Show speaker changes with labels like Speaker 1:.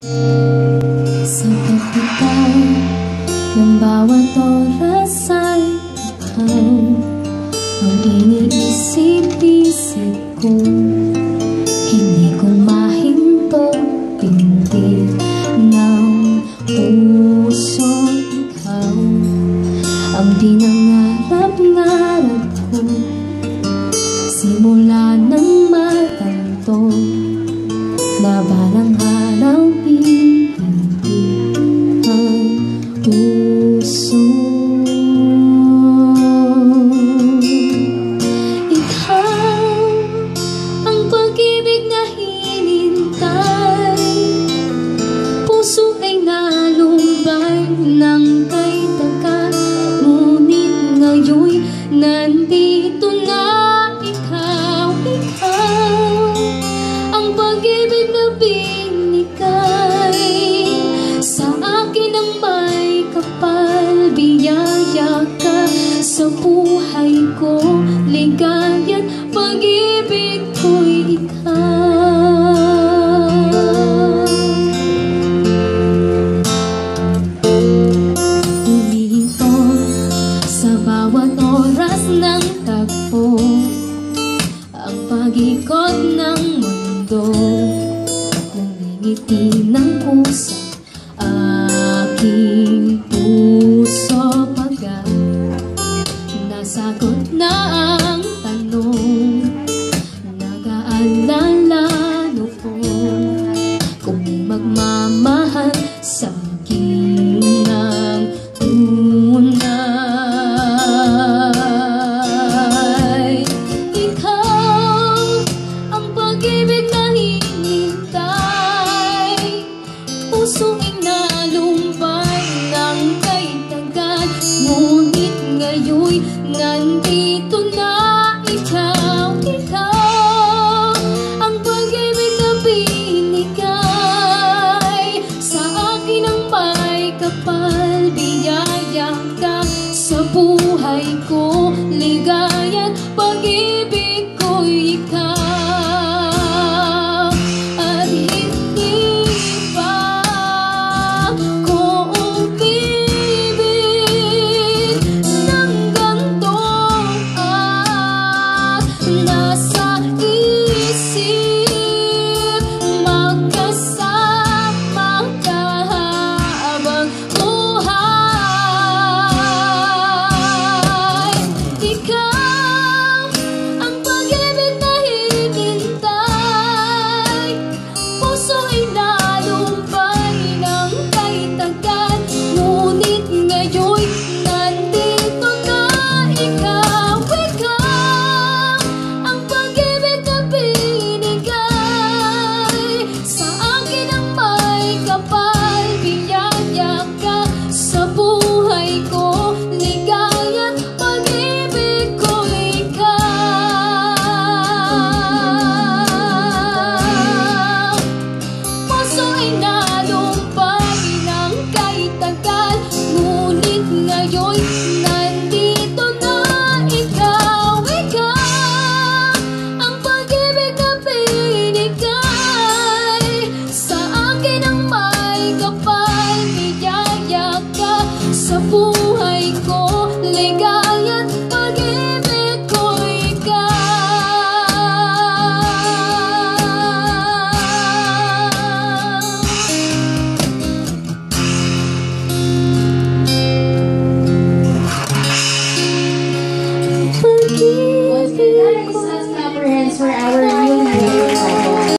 Speaker 1: Sa pagbitaw ng bawat oras ay ikaw ang iniisip-isip ko. Hindi ko mahinto pintig ng puso. Ikaw ang pinangarap-ngarap ko simula ng matanto na balang araw iibig ang puso. Ikaw ang pag-ibig na hinintay, puso ay nalumbay ng kay tagal, ngunit ngayon'y nandito na. Pag-ibig na binigay sa akin ang may kapal, biyaya ka sa buhay ko, ligaya't pag-ibig ko'y ikaw. Huminto sa bawat oras ng tagpo, ang pag-ikot ng mundo, nangingiti ng puso, aking puso pagkat nasagot na ang tanong. Nag-aalala noon kung magmamahal sa ginang tunay. Ikaw ang pag-ibig na hinintay, puso ay nalumbay ng kay tagal, ngunit ngayon'y nandito na. Ikaw, ikaw ang pag-ibig na binigay sa akin ang may kapal, biyaya ka sa buhay ko, ligaya't pag-ibig ko'y ikaw. At hindi pa ko umibig ng ganito, at nasa isip magkasama ka habang buhay. Ikaw ang pag-ibig na hinintay, puso ay nalumbay ng kay tagal, ngunit ngayon'y nandito na. Ikaw, ikaw ang pag-ibig na binigay sa akin ang may kapal, biyaya ka sa buhay ko, ligaya't pag-ibig ko'y ikaw. Puso ay